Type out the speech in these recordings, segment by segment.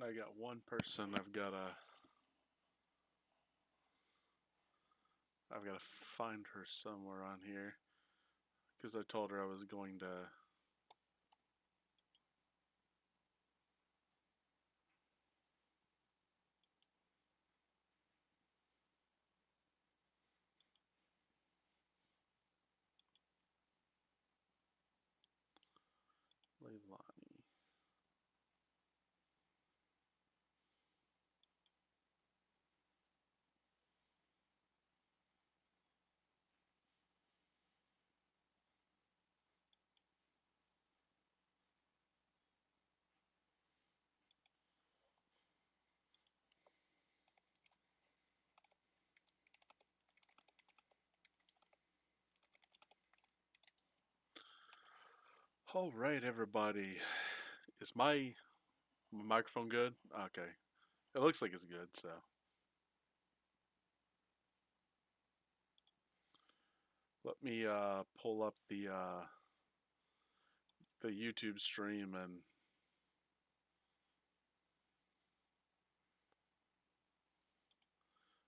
I got one person I've gotta find her somewhere on here because I told her I was going to. Leilani. All right, everybody. Is my microphone good? Okay. It looks like it's good, so. Let me pull up the YouTube stream and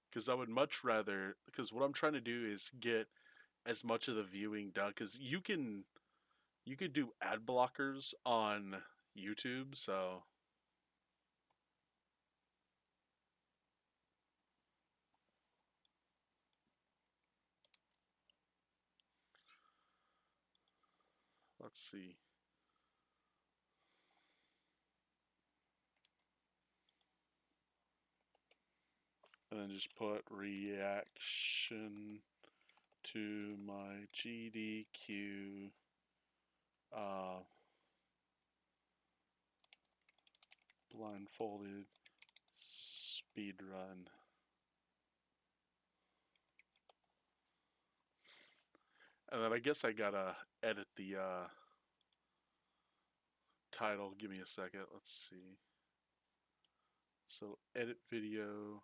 because I would much rather because what I'm trying to do is get as much of the viewing done because you could do ad blockers on YouTube, so let's see. And then just put reaction to my GDQ blindfolded speedrun. And then I guess I gotta edit the title. Give me a second. Let's see. So edit video.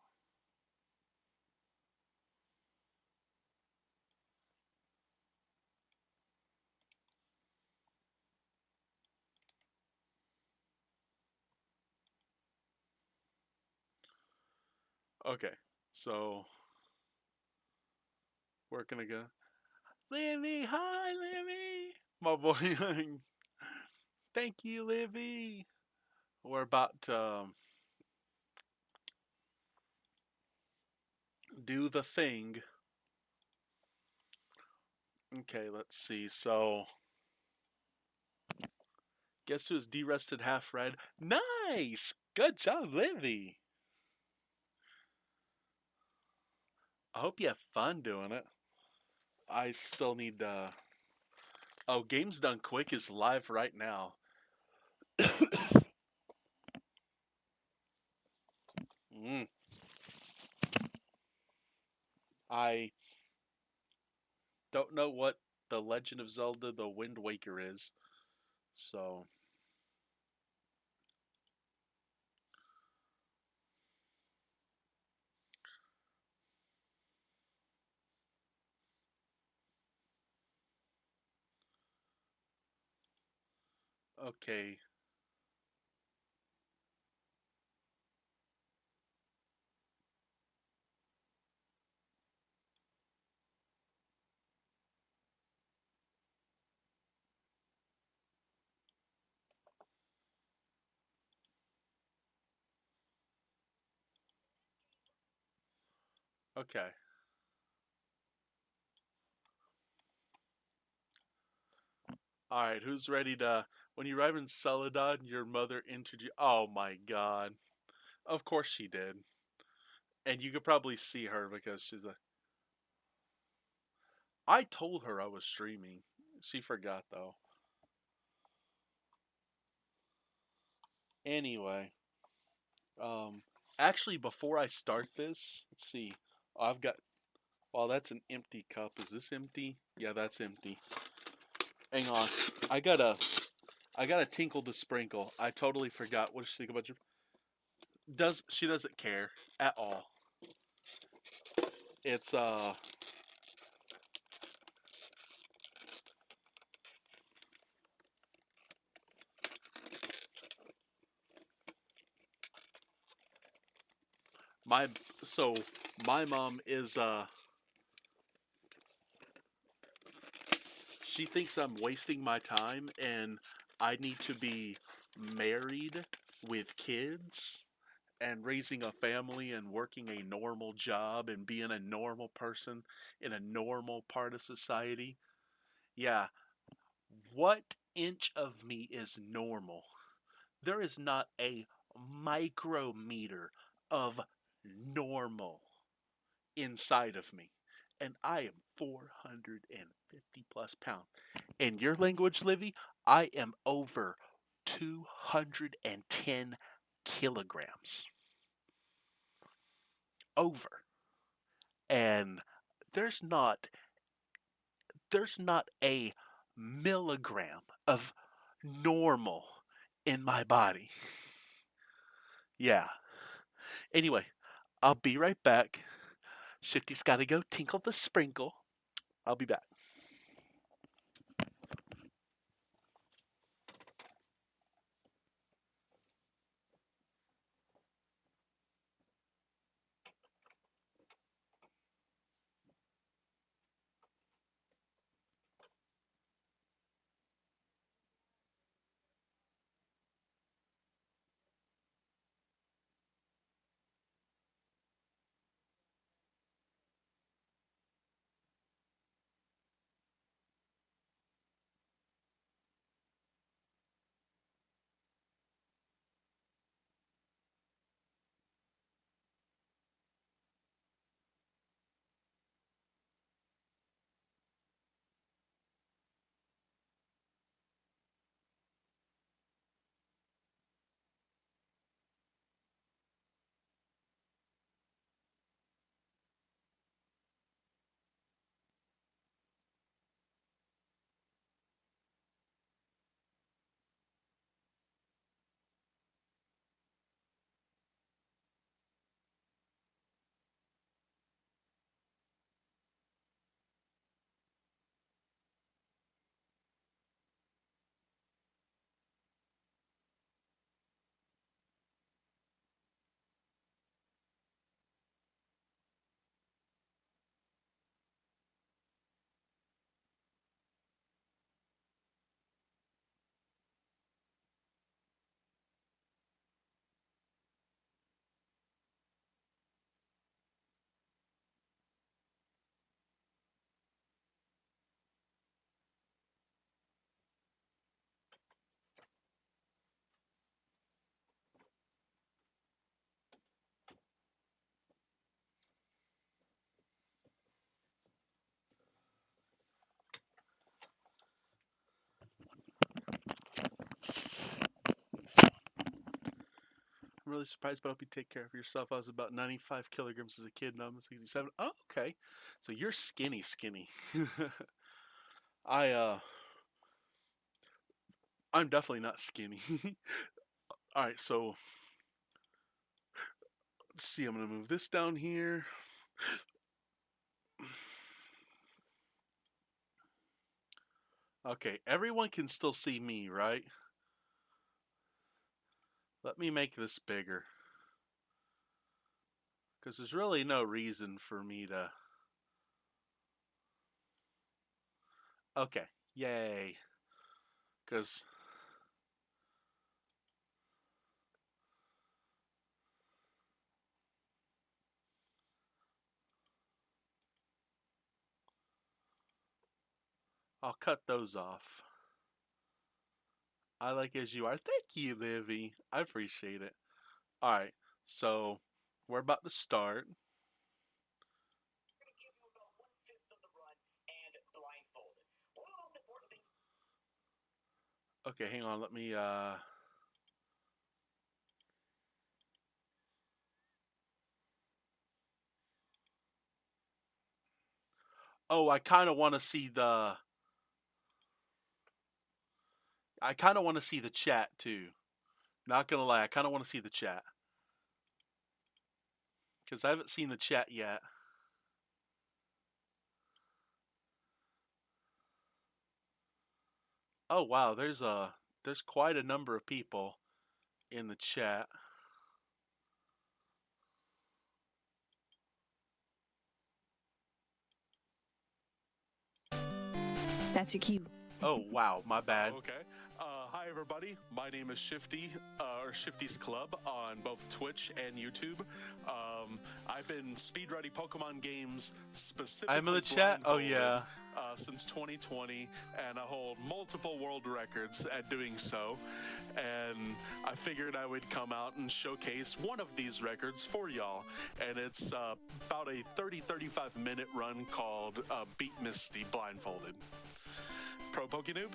Okay, so we're gonna go. Livy, hi Livy, my boy. Thank you, Livy. We're about to do the thing. Okay, let's see. So, guess who's derested half red? Nice! Good job, Livy. I hope you have fun doing it. I still need to. Oh, Games Done Quick is live right now. Mm. I don't know what The Legend of Zelda The Wind Waker is. So, okay. Okay. Alright, who's ready to. When you arrive in Celadon, your mother introduced. Oh my god. Of course she did. And you could probably see her because she's like. I told her I was streaming. She forgot though. Anyway, actually, before I start this, let's see. I've got. Well, that's an empty cup. Is this empty? Yeah, that's empty. Hang on. I gotta. I gotta tinkle the sprinkle. I totally forgot. What does she think about you? She doesn't care at all. It's My so my mom is she thinks I'm wasting my time and I need to be married with kids and raising a family and working a normal job and being a normal person in a normal part of society. Yeah, what inch of me is normal? There is not a micrometer of normal inside of me. And I am 450 plus pounds. In your language, Livy, I am over 210 kilograms. Over. And there's not there's not a milligram of normal in my body. Yeah. Anyway, I'll be right back. Shifty's got to go tinkle the sprinkle. I'll be back. I'm really surprised, but I hope you take care of yourself. I was about 95 kilograms as a kid, and I'm 67. Oh, okay. So you're skinny, skinny. I I'm definitely not skinny. All right, so let's see. I'm gonna move this down here. Okay, everyone can still see me, right? Let me make this bigger, because there's really no reason for me to. Okay, yay. Because I'll cut those off. I like as you are. Thank you, Livy. I appreciate it. All right, so we're about to start. Okay, hang on. Let me. Oh, I kind of want to see the. I kind of want to see the chat too. Not gonna lie, I kind of want to see the chat because I haven't seen the chat yet. Oh wow, there's quite a number of people in the chat. That's your cue. Oh, wow, my bad. Okay. Hi, everybody. My name is Shifty, or Shifty's Club on both Twitch and YouTube. I've been speedrunning Pokemon games specifically. I'm in the chat. Oh, yeah. Since 2020, and I hold multiple world records at doing so. And I figured I would come out and showcase one of these records for y'all. And it's about a 30-35 minute run called Beat Misty Blindfolded. Pro Pokenoob.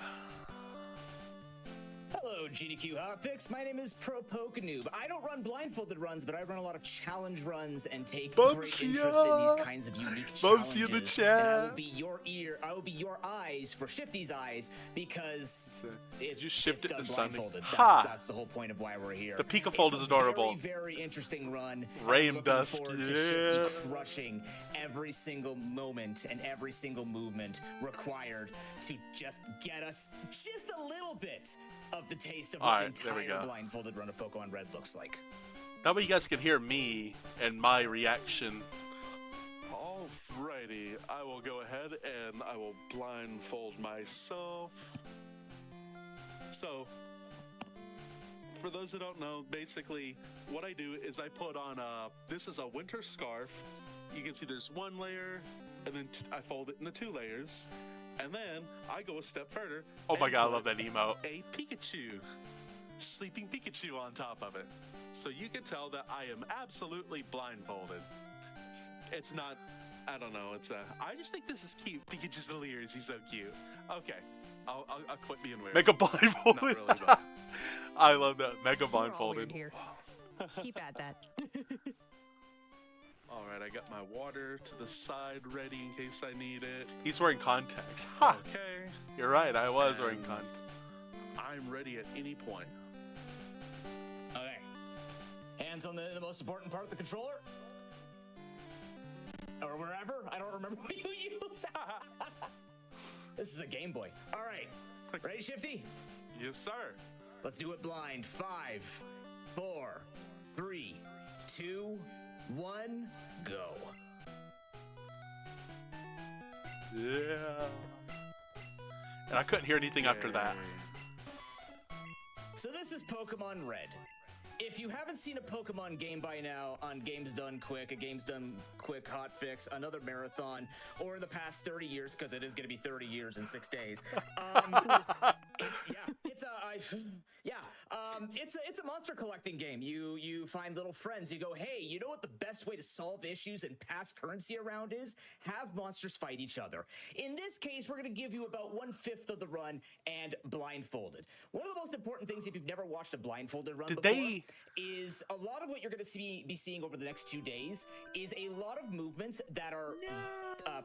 Hello, GDQ Hotfix. My name is Pro Pokenoob. I don't run blindfolded runs, but I run a lot of challenge runs and take great interest in these kinds of unique challenges. Bubsy in the chat. And I will be your ear. I will be your eyes for Shifty's eyes because it's done blindfolded. That's the whole point of why we're here. The Pikafold is adorable. Very interesting run. Rain Dust. To Shifty crushing every single moment and every single movement required to just get us just a little bit of the taste of what the entire blindfolded run of Pokemon Red looks like. That way you guys can hear me and my reaction. Alrighty, I will go ahead and I will blindfold myself. So, for those who don't know, basically what I do is I put on this is a winter scarf. You can see there's one layer, and then I fold it into 2 layers. And then I go a step further. Oh my god, I love that emote. A Pikachu. Sleeping Pikachu on top of it. So you can tell that I am absolutely blindfolded. It's not, I don't know, I just think this is cute. Pikachu's little ears, he's so cute. Okay, I'll quit being weird. Mega blindfolded. Not really, but... I love that. Mega blindfolded. Here. Keep at that. Alright, I got my water to the side ready in case I need it. He's wearing contacts. Ha! Okay. You're right, I was wearing contacts. I'm ready at any point. Okay. Hands on the most important part of the controller. Or wherever. I don't remember what you use. This is a Game Boy. Alright. Ready, Shifty? Yes, sir. Let's do it blind. 5, 4, 3, 2, 1, go. Yeah. And I couldn't hear anything after that. So this is Pokemon Red. If you haven't seen a Pokemon game by now on Games Done Quick, a Games Done Quick Hotfix, another marathon, or in the past 30 years, because it is going to be 30 years in 6 days, it's a monster collecting game. You find little friends. You go, hey, you know what the best way to solve issues and pass currency around is? Have monsters fight each other. In this case, we're going to give you about 1/5 of the run and blindfolded. One of the most important things, if you've never watched a blindfolded run before, is a lot of what you're going to be seeing over the next 2 days is a lot of movements that are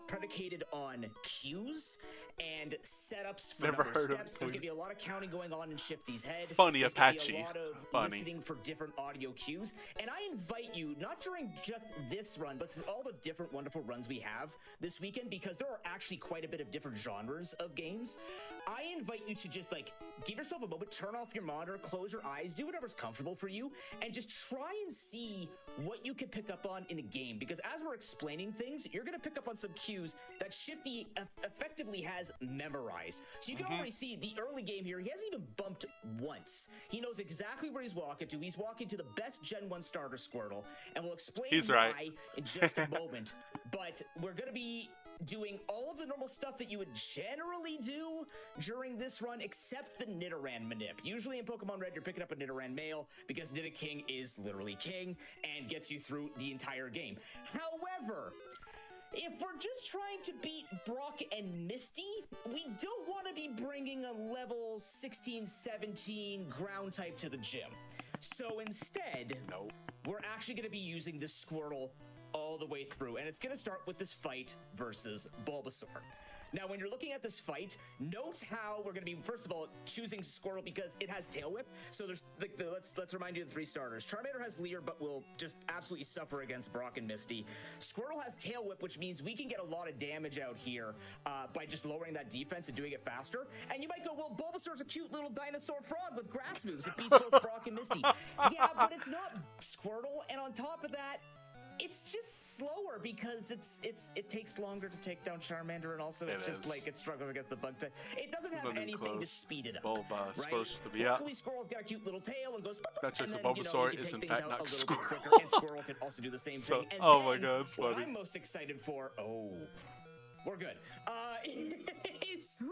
predicated on cues and setups for number steps. There's going to be a lot of counting going on in Shifty's head. Funny There's Apache. a lot of listening for different audio cues. And I invite you, not during just this run, but through all the different wonderful runs we have this weekend, because there are actually quite a bit of different genres of games. I invite you to just give yourself a moment, turn off your monitor, close your eyes, do whatever's comfortable for you, and just try and see what you can pick up on in a game. Because as we're explaining things, you're going to pick up on some cues that Shifty effectively has memorized. So you can already see the early game here, he hasn't even bumped once. He knows exactly where he's walking to. He's walking to the best Gen 1 starter Squirtle, and we'll explain why in just a moment. But we're going to be doing all of the normal stuff that you would generally do during this run, except the Nidoran manip. Usually in Pokemon Red, you're picking up a Nidoran male because Nidoking is literally king and gets you through the entire game. However, if we're just trying to beat Brock and Misty, we don't want to be bringing a level 16, 17 ground type to the gym. So instead, we're actually going to be using the Squirtle all the way through, and it's going to start with this fight versus Bulbasaur. Now, when you're looking at this fight, note how we're going to be, first of all, choosing Squirtle because it has Tail Whip. So there's, let's remind you of the 3 starters. Charmander has Leer, but will just absolutely suffer against Brock and Misty. Squirtle has Tail Whip, which means we can get a lot of damage out here by just lowering that defense and doing it faster. And you might go, well, Bulbasaur's a cute little dinosaur frog with grass moves. It beats both Brock and Misty. Yeah, but it's not Squirtle. And on top of that, It's just slower because it takes longer to take down Charmander, and also it's just like it struggles against the bug type. It doesn't have anything to speed it up. Bulba, right? supposed to be out. Luckily, Squirrel's got a cute little tail and goes. That and the then, Bulbasaur you is can in take fact things out not a little bit Squirrel. quicker, and Squirrel can also do the same thing. And oh my then god, it's what funny. I'm most excited for. We're good. It's the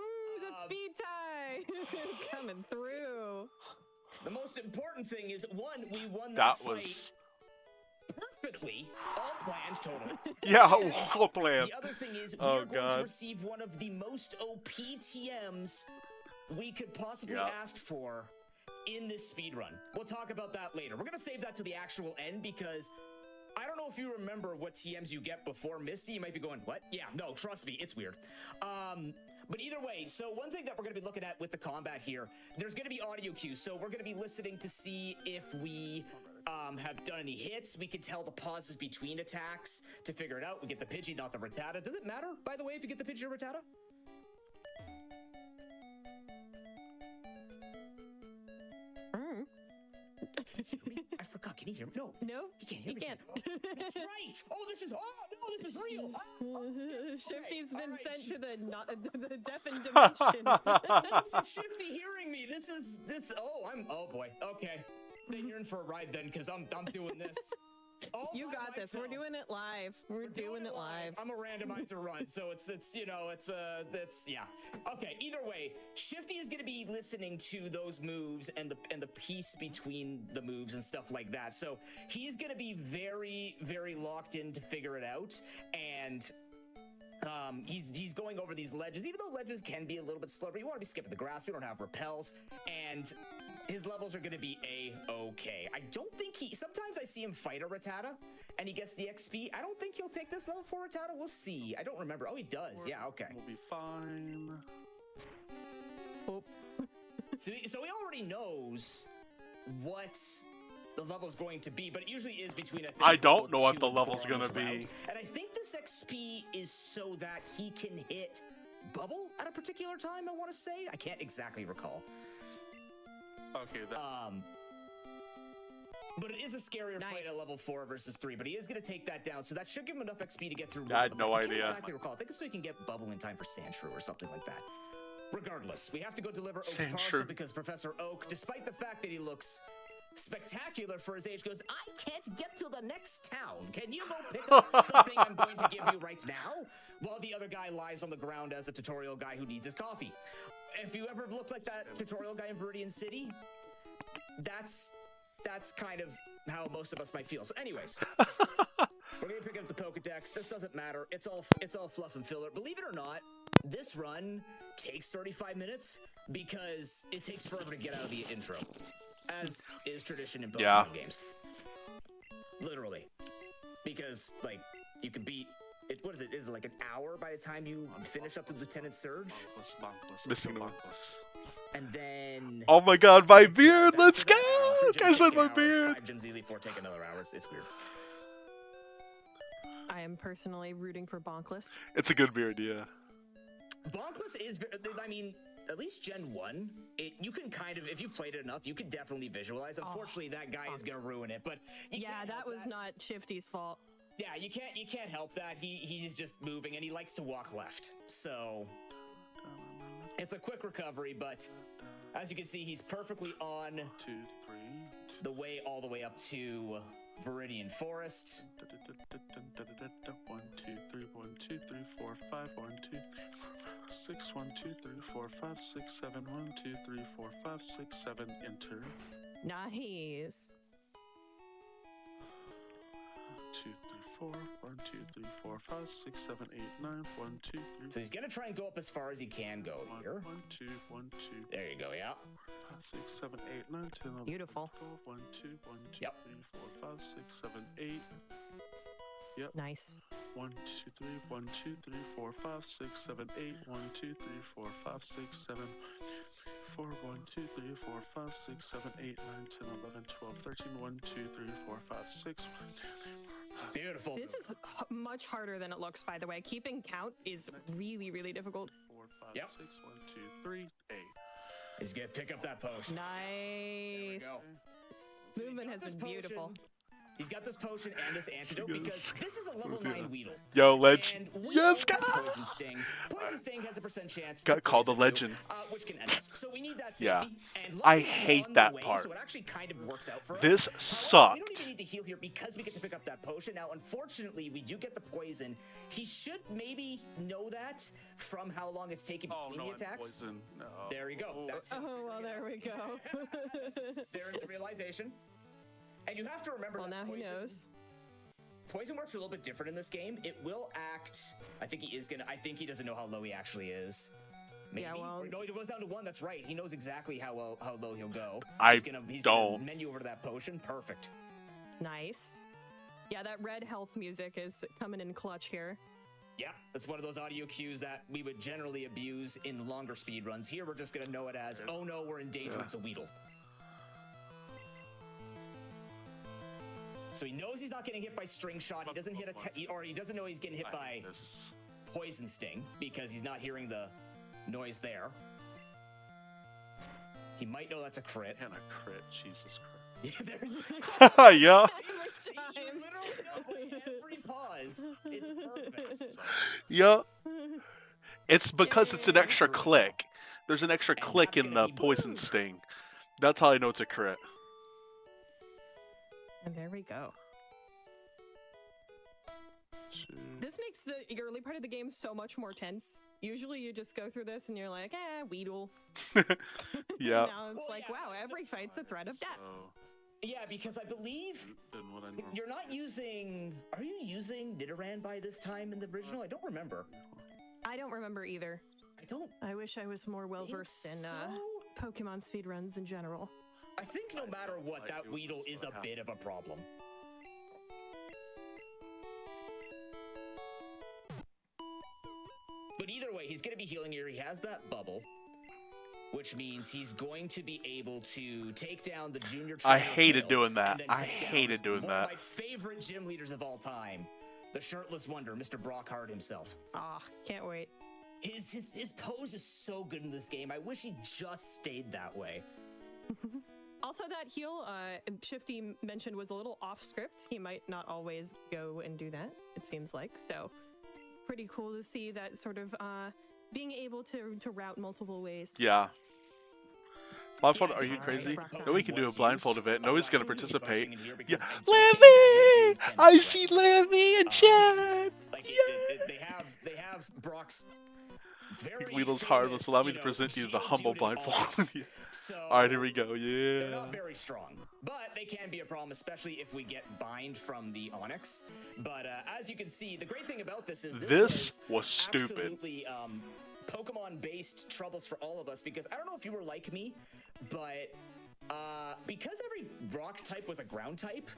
speed tie coming through. the most important thing is one, we won That fight was perfectly, all planned, totally. yeah, whole plan. The other thing is, we Oh, are going to God. receive one of the most OP TMs we could possibly Yeah. ask for in this speed run. We'll talk about that later. We're going to save that to the actual end because I don't know if you remember what TMs you get before Misty. You might be going, what? Yeah, no, trust me, it's weird. But either way, so one thing that we're going to be looking at with the combat here, there's going to be audio cues. So we're going to be listening to see if we have done any hits. We can tell the pauses between attacks to figure it out. We get the Pidgey, not the Rattata. Does it matter, by the way, if you get the Pidgey or Rattata? I forgot. Can he hear me? No. No, He can't hear he me. can't. That's right. Oh, this is real. Shifty's all been right. sent to the deafened dimension. This is Shifty hearing me. Oh boy. Okay. Say you're in for a ride then, because I'm doing this. All You by got this. We're myself. doing it live. We're doing it live. I'm a randomizer run, so it's yeah. Okay, either way, Shifty is gonna be listening to those moves and the piece between the moves and stuff like that. So he's gonna be very, very locked in to figure it out. And he's going over these ledges, even though ledges can be a little bit slower. You want to be skipping the grass. We don't have repels, and his levels are going to be a-okay. I don't think sometimes I see him fight a Rattata, and he gets the XP. I don't think he'll take this level for Rattata. We'll see. I don't remember. Oh, he does. Yeah, okay. We'll be fine. Oh. So he already knows what the level's going to be, but it usually is between I don't know what two the and level's four on gonna this route. be. And I think this XP is so that he can hit Bubble at a particular time, I want to say. I can't exactly recall. Okay, that, But it is a scarier fight Nice. at level 4 versus 3, but he is going to take that down, so that should give him enough XP to get through. I had the no fights. idea. can't exactly recall. I think it's so he can get Bubble in time for Sandshrew or something like that. Regardless, we have to go deliver Oak's parcel Sandshrew. because Professor Oak, despite the fact that he looks spectacular for his age, goes, I can't get to the next town. Can you go pick up the thing I'm going to give you right now? While the other guy lies on the ground as the tutorial guy who needs his coffee. If you ever look like that tutorial guy in Viridian City, that's kind of how most of us might feel. So anyways, we're gonna pick up the Pokedex. This doesn't matter. It's all fluff and filler. Believe it or not, this run takes 35 minutes because it takes forever to get out of the intro, as is tradition in Pokemon games. Literally, because like you can beat it. What is it? Is it like an hour by the time you finish up to Lieutenant Surge? Bonkless. Missing one. Bonkless. And then Oh my god, my beard! after Let's that, go! three gyms Guys, take on an my hour, beard! 5 gyms easily, 4 take another hour. It's weird. I am personally rooting for Bonkless. It's a good beard, yeah. Bonkless is, I mean, at least Gen 1, you can kind of, if you've played it enough, you can definitely visualize. Unfortunately, that guy is going to ruin it, but you Yeah, can't that help was not Shifty's fault. Yeah, you can't help that. He's just moving, and he likes to walk left. So, it's a quick recovery, but as you can see, he's perfectly on 2, 3. the way all the way up to Viridian Forest. 1, 2, 3, 1, 2, 3, 4, 5, 1, 2, 6, 1, 2, 3, 4, 5, 6, 7, 1, 2, 3, 4, 5, 6, 7, enter. Nice. 2, 3, 4, 1, 2, 3, 4, 5, 6, 7, 8, 9, 1, 2, 3, So he's gonna try and go up as far as he can go 1, here. 1, 2, 1, 2, There you go, yeah. 5, 6, 7, 8, 9, 10, 11, Beautiful. 12, 1, 2, 1, 2, Yep. 3, 4, 5, 6, 7, 8. Nice. 1, 2, 3, 1, 2, 3, 4, 5, 6, 7, 8, 1, 2, 3, 4, 5, 6, 7, 4, 1, 2, 3, 4, 5, 6, 7, 8, 9, 10, 11, 12, 13, 1, 2, 3, 4, 5, 6. Beautiful. This is much harder than it looks, by the way. Keeping count is really, really difficult. 4, 5, Yep. 6, 1, 2, 3, A. He's gonna pick up that potion. Nice. go. So he's Movement got has this been beautiful. potion. He's got this potion and this antidote because this is a level 9 Weedle. Yo, legend. And Yes, Weedle God. Poison Sting. Poison Sting has a % chance Got to called a poison you, legend. which can end us. So we need that safety. Yeah. And I luckily, he's hate on the that way, part. So it actually kind of works out for us. This However, we don't sucked. even need to heal here because we get to pick up that potion. Now, unfortunately, we do get the poison. He should maybe know that from how long it's taking Oh, between no, the I'm attacks. poisoned. No. There you go. That's Oh, well, there we go. There's the realization. And you have to remember Well, that now he poison, knows. poison works a little bit different in this game. It will act. I think he doesn't know how low he actually is. Maybe. Yeah, well- Or no, it goes down to 1. That's right. He knows exactly how low he'll go. I he's gonna don't. menu over to that potion. Perfect. Nice. Yeah, that red health music is coming in clutch here. Yeah, that's one of those audio cues that we would generally abuse in longer speed runs. Here, we're just gonna know it as, oh no, we're in danger. It's a Weedle. So he knows he's not getting hit by String Shot. He doesn't hit or he doesn't know he's getting hit by This. Poison Sting because he's not hearing the noise there. He might know that's a crit. And a crit. Jesus Christ. Yeah, there you go. Yeah. See, you literally know with every pause. It's perfect. Yeah. It's because it's an extra click. There's an extra click in the poison sting. That's how I know it's a crit. And there we go. This makes the early part of the game so much more tense. Usually you just go through this and you're like, Weedle. Yeah. Now it's Well, like, yeah, wow, every fight's a threat of death. Yeah, because I believe Than what I normally. you're not using. Are you using Nidoran by this time in the original? I don't remember. I don't remember either. I don't. I wish I was more well versed in so? Pokemon speedruns in general. I think no matter what, that Weedle is a bit of a problem. But either way, he's going to be healing here. He has that bubble, which means he's going to be able to take down the junior. I Trio hated Tail, doing that. and then I take down hated doing one that. of my favorite gym leaders of all time, the shirtless wonder, Mr. Brockhart himself. Ah, can't wait. His pose is so good in this game. I wish he just stayed that way. Also, that heal Shifty mentioned was a little off script. He might not always go and do that, it seems like. So, pretty cool to see that sort of being able to route multiple ways. Yeah. Blindfolded? Are you crazy? No, we can do a blindfolded event. Nobody's gonna participate. Yeah. Levy! I see Levy in chat! Like they have Brock's very Weedle's harmless. Allow me you to know, present you the shield humble dude blindfold. and So Alright, here we go. they're Yeah. not very strong, but they can be a problem, especially if we get bind from the Onyx. But as you can see, the great thing about this is This was stupid. Absolutely, Pokemon-based troubles for all of us, because I don't know if you were like me, but because every rock type was a ground type,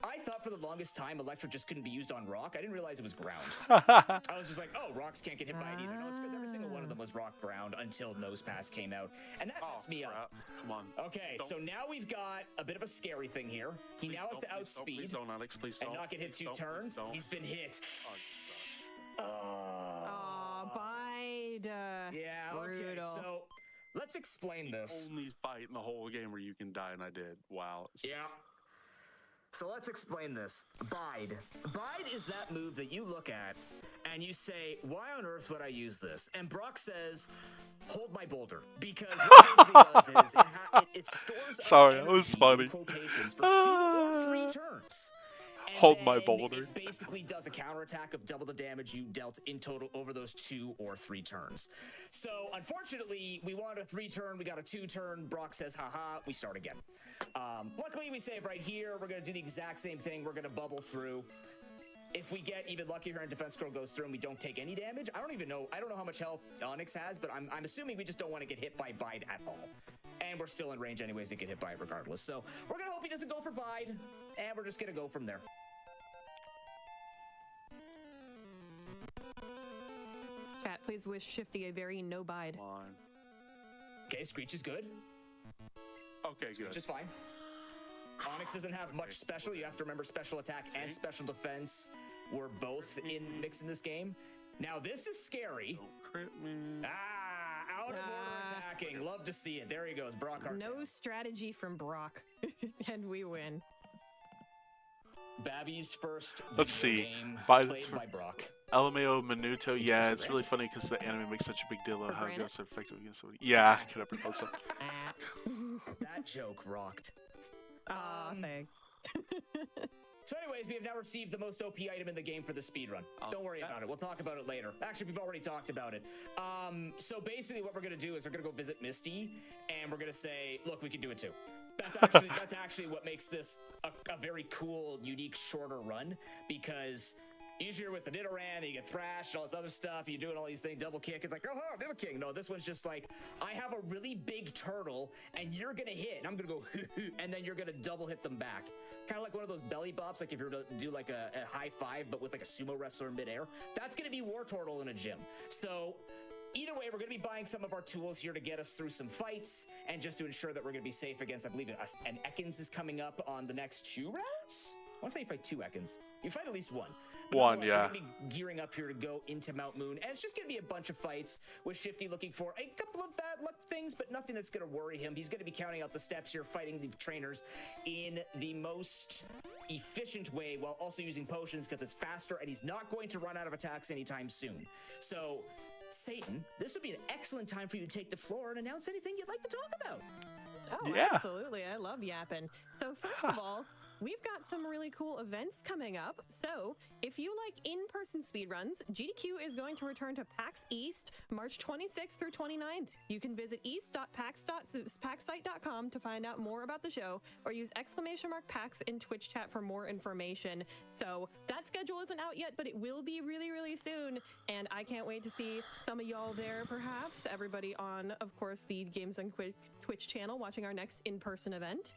I thought for the longest time Electro just couldn't be used on rock. I didn't realize it was ground. I was just like, oh, rocks can't get hit by it either. No, it's because every single one of them was rock ground until Nose Pass came out. And that messed me up. crap. Come on. Okay, Don't- so now we've got a bit of a scary thing here. He Please now has don't, to please don't, please outspeed don't, Alex. Please and don't. not get hit Please 2 don't, please turns. don't. He's been hit. Oh, Aw, bide. Yeah, okay, Brutal. so let's explain this. only fight in the whole game where you can die, and I did. Wow. Yeah. So let's explain this. Bide. Bide is that move that you look at and you say, why on earth would I use this? And Brock says, hold my boulder. Because what it basically does is it stores up Sorry, that energy was in funny. quotations for 2 or 3 turns. And Hold my then boulder. It basically does a counterattack of double the damage you dealt in total over those 2 or 3 turns. So, unfortunately, we wanted a 3-turn, we got a 2-turn. Brock says, haha, we start again. Luckily, we save right here. We're going to do the exact same thing. We're going to bubble through. If we get even luckier and Defense Scroll goes through and we don't take any damage, I don't know how much health Onyx has, but I'm assuming we just don't want to get hit by Bide at all. And we're still in range anyways to get hit by it regardless. So we're going to hope he doesn't go for Bide, and we're just going to go from there. Chat, please wish Shifty a very no bide. Come on. Okay, Screech is good. Okay, good. Screech is fine. Onyx doesn't have much special. You have to remember special attack and special defense were both in mix in this game. Now this is scary. Don't crit me. Out of order attacking. Love to see it. There he goes, Brockhart. No strategy from Brock. And we win. Babby's first Let's video see. game By- played by Brock. LMAO Minuto, yeah, it's really funny because the anime makes such a big deal of how it goes so effective against somebody. Yeah, could have proposed so. That joke rocked. Aw, thanks. So anyways, we have now received the most OP item in the game for the speedrun. Don't worry about it. We'll talk about it later. Actually, we've already talked about it. So basically what we're going to do is we're going to go visit Misty, and we're going to say, look, we can do it too. That's actually what makes this a very cool, unique, shorter run, because usually with the Nidoran, you get thrashed, all this other stuff, you're doing all these things, double kick, it's like, oh, double kick. No, this one's just like, I have a really big turtle, and you're gonna hit, and I'm gonna go, and then you're gonna double hit them back. Kind of like one of those belly bops, like if you were to do like a high five, but with like a sumo wrestler in midair. That's gonna be War Turtle in a gym. So either way, we're going to be buying some of our tools here to get us through some fights and just to ensure that we're going to be safe against, I believe, and Ekans is coming up on the next 2 rounds? I want to say you fight 2 Ekans. You fight at least one. But One, nonetheless, yeah. We're going to be gearing up here to go into Mount Moon. And it's just going to be a bunch of fights with Shifty looking for a couple of bad luck things, but nothing that's going to worry him. He's going to be counting out the steps here, fighting the trainers in the most efficient way while also using potions because it's faster and he's not going to run out of attacks anytime soon. So Satan, this would be an excellent time for you to take the floor and announce anything you'd like to talk about. Oh, Yeah. absolutely. I love yapping. So first of all, we've got some really cool events coming up. So if you like in-person speedruns, GDQ is going to return to PAX East March 26th through 29th. You can visit east.paxsite.com to find out more about the show, or use !PAX in Twitch chat for more information. So that schedule isn't out yet, but it will be really, really soon. And I can't wait to see some of y'all there, perhaps. Everybody on, of course, the Games on Quick Twitch channel watching our next in-person event.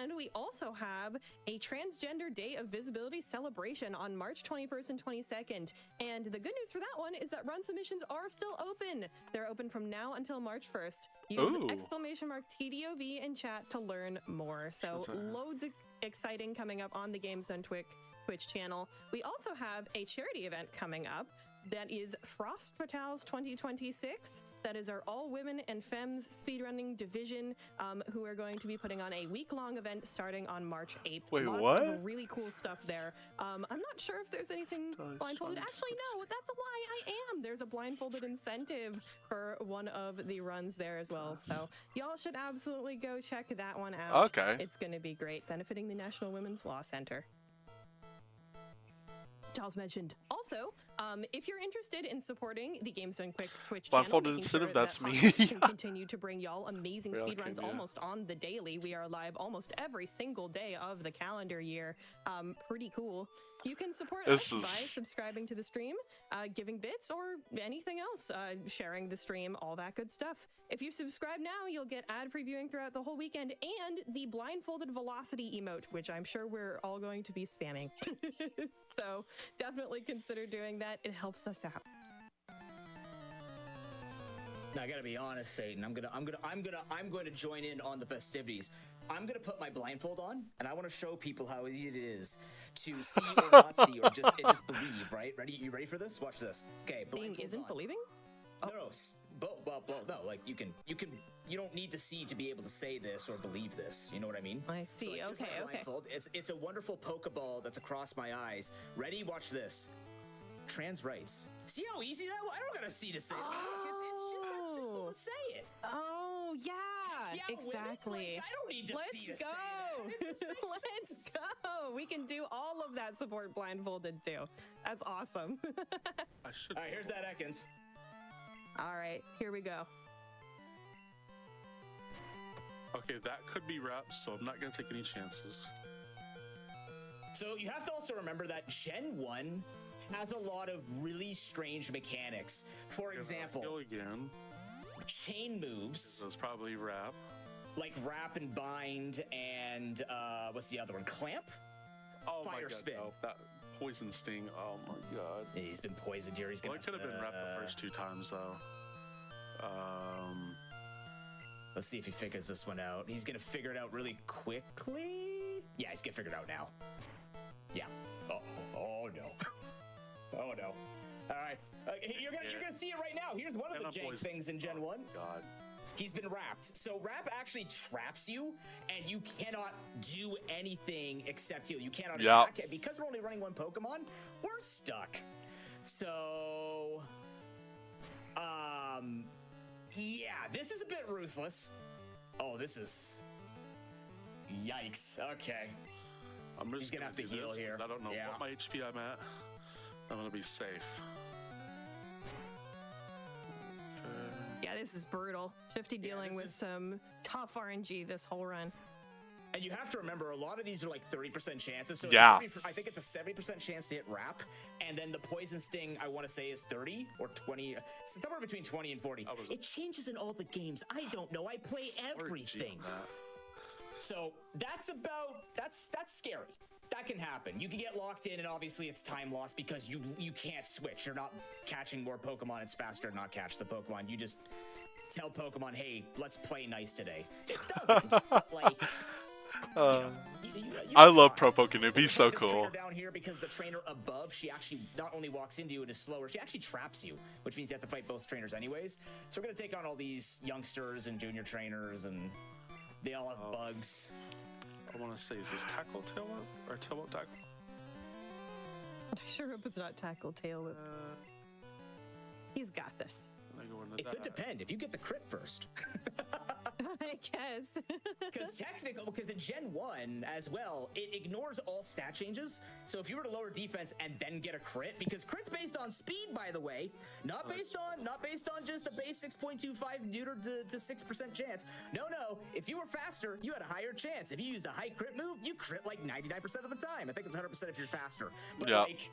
And we also have a Transgender Day of Visibility celebration on March 21st and 22nd. And the good news for that one is that run submissions are still open. They're open from now until March 1st. Use Ooh. !TDOV in chat to learn more. So loads of exciting coming up on the Games on Twitch channel. We also have a charity event coming up. That is Frost Fatales 2026. That is our all women and femmes speedrunning division, who are going to be putting on a week-long event starting on March 8th. Wait, Lots what? of really cool stuff there. I'm not sure if there's anything blindfolded. Actually, no, that's a lie. I am. There's a blindfolded incentive for one of the runs there as well. So y'all should absolutely go check that one out. Okay. It's going to be great, benefiting the National Women's Law Center. Charles mentioned. Also, if you're interested in supporting the Games Done Quick Twitch channel, Blindfolded making incentive, sure that's that me. Hawkins can continue to bring y'all amazing Really speedruns can, yeah. almost on the daily. We are live almost every single day of the calendar year. Pretty cool. You can support us by subscribing to the stream, giving bits, or anything else, sharing the stream, all that good stuff. If you subscribe now, you'll get ad-free viewing throughout the whole weekend and the blindfolded velocity emote, which I'm sure we're all going to be spamming. So definitely consider doing that. It helps us out. Now I gotta be honest, Satan. I'm going to join in on the festivities. I'm gonna put my blindfold on, and I want to show people how easy it is to see or not see, or just believe. Right? Ready? You ready for this? Watch this. Okay. Seeing isn't on. believing? No, no. Like you don't need to see to be able to say this or believe this. You know what I mean? I So, see. like, here's Okay. my blindfold. It's a wonderful Pokeball that's across my eyes. Ready? Watch this. Trans rights. See how easy that was? I don't gotta see to say that. It's just that simple to say it. Oh, yeah. Yeah, Exactly. women, like, I don't need to see to say that. It just makes Let's sense. go. We can do all of that support blindfolded too. That's awesome. I should. All right, here's that Ekans. All right, here we go. Okay, that could be wrapped, so I'm not gonna take any chances. So you have to also remember that Gen 1 has a lot of really strange mechanics. For Kill example, again. chain moves So it's probably wrap. like wrap and bind and what's the other one? Clamp? Oh my Fire god, spin. no, that poison sting. Oh my god. Yeah, he's been poisoned here. He's Well, gonna. it could have been wrapped the first 2 times though. Let's see if he figures this one out. He's gonna figure it out really quickly. Yeah, he's gonna figure it out now. Yeah. Oh no. Oh no. All right. You're gonna see it right now. Here's one of the And I'm jank poisoned. things in Gen 1. God. He's been wrapped. So wrap actually traps you, and you cannot do anything except heal. You cannot attack. And because we're only running one Pokemon, we're stuck. So, yeah, this is a bit ruthless. Oh, this is... Yikes. Okay. I'm just He's gonna have to heal this, here. I don't know Yeah. what my HP I'm at. I'm gonna be safe. Yeah, this is brutal. Shifty dealing with some tough RNG this whole run. And you have to remember, a lot of these are like 30% chances. So Yeah. I think it's a 70% chance to hit wrap. And then the poison sting, I want to say, is 30 or 20. It's somewhere between 20 and 40. It changes in all the games. I don't know. I play everything. So that's scary. That can happen. You can get locked in, and obviously it's time loss because you can't switch. You're not catching more Pokemon. It's faster to not catch the Pokemon. You just tell Pokemon, hey, let's play nice today. It doesn't. Like, I love Pro Pokémon. He's so cool. Down here, because the trainer above, she actually not only walks into you and is slower, she actually traps you, which means you have to fight both trainers anyways. So we're gonna take on all these youngsters and junior trainers, and they all have bugs. I want to say, is this tackle tail whip or tail whip tackle? I sure hope it's not tackle tail whip. He's got this. It could depend if you get the crit first. I guess. Because in Gen 1 as well, it ignores all stat changes. So if you were to lower defense and then get a crit, because crit's based on speed, by the way, not based on just a base 6.25 neutered to 6% chance. No, if you were faster, you had a higher chance. If you used a high crit move, you crit like 99% of the time. I think it's 100% if you're faster. But like,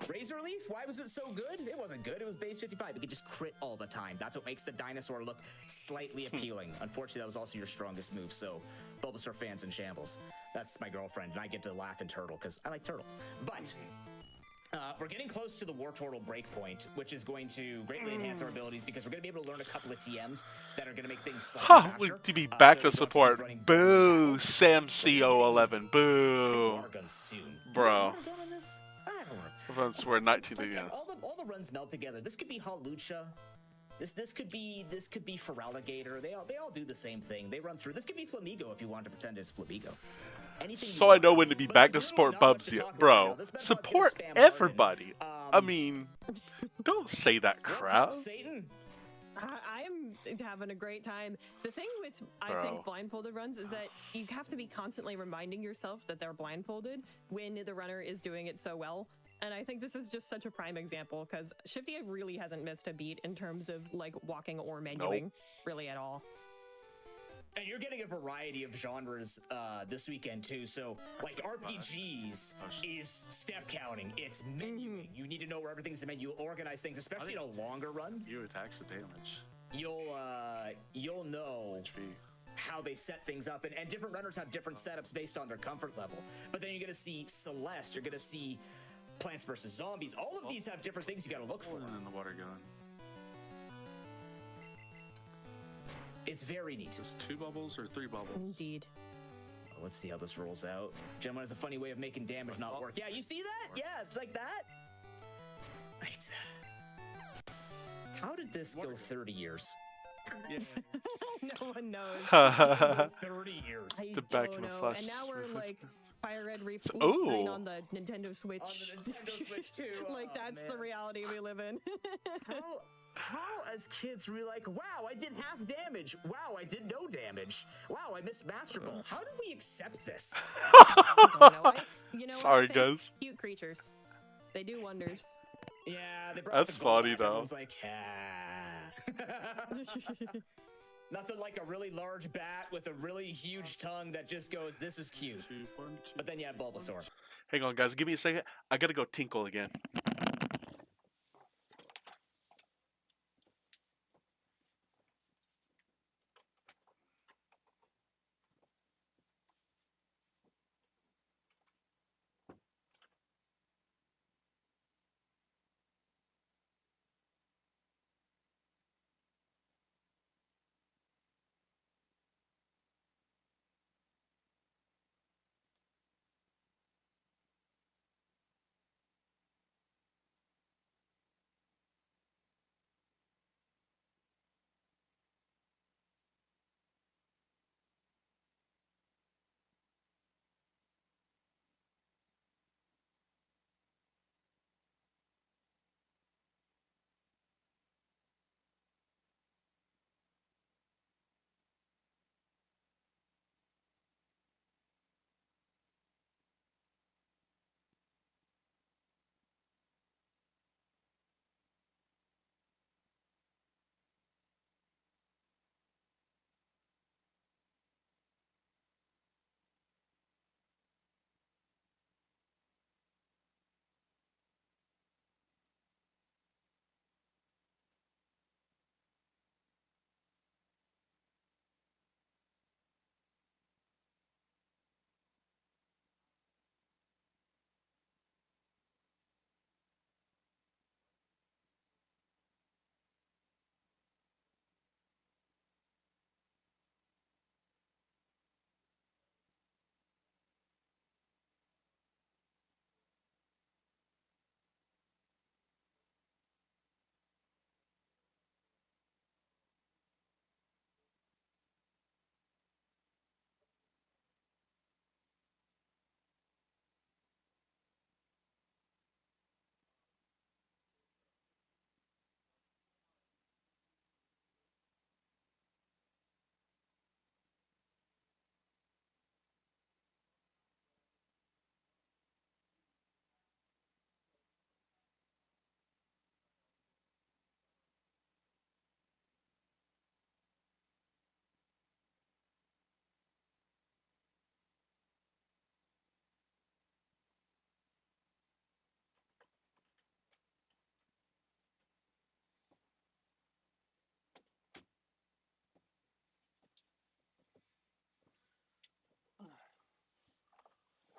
Razor Leaf, why was it so good? It wasn't good. It was base 55. It could just crit all the time. That's what makes the dinosaur look slightly appealing. Unfortunately, that was also your strongest move, so Bulbasaur fans in shambles. That's my girlfriend, and I get to laugh and turtle because I like turtle. But we're getting close to the Wartortle breakpoint, which is going to greatly enhance our abilities because we're going to be able to learn a couple of TMs that are going to make things slightly faster. To be back to support. Boo! Sam CO11. Boo! Bro. We're 19th again. All the runs meld together. This could be Hawlucha. This could be Feraligatr. They all do the same thing. They run through. This could be Flamigo if you want to pretend it's Flamigo. Anything so I know when to be back to support Bubsy. Bro, support everybody. I mean, don't say that crap. I'm having a great time. The thing with, I think, blindfolded runs is that you have to be constantly reminding yourself that they're blindfolded when the runner is doing it so well. And I think this is just such a prime example because Shifty really hasn't missed a beat in terms of like walking or menuing really at all. And you're getting a variety of genres this weekend too. So like RPGs is step counting. It's menuing. You need to know where everything's in the menu. Organize things, especially in a longer run. You attacks the damage. You'll know how they set things up, and different runners have different setups based on their comfort level. But then you're gonna see Celeste. You're gonna see Plants vs. Zombies. All of these have different things you gotta look for. And then the water gun. It's very neat. Is 2 bubbles or 3 bubbles? Indeed. Well, let's see how this rolls out. Gen 1 has a funny way of making damage not work. Yeah, you see that? Yeah, like that. Right. How did this go 30 years? Yeah. No one knows. 30 years. I The back don't in the know. flesh. And now we're like Fire Red Reef Ooh. playing on the Nintendo Switch. On the Nintendo Switch too. Like that's the reality we live in. How as kids were we like, wow, I did half damage. Wow, I did no damage. Wow, I missed Master Ball. How did we accept this? I don't know. You know Sorry, what? guys. Cute creatures. They do wonders. Yeah, they brought That's the gold funny, back. though. Everyone's like, Nothing like a really large bat with a really huge tongue that just goes, this is cute. But then you have Bulbasaur. Hang on, guys. Give me a second. I gotta go tinkle again.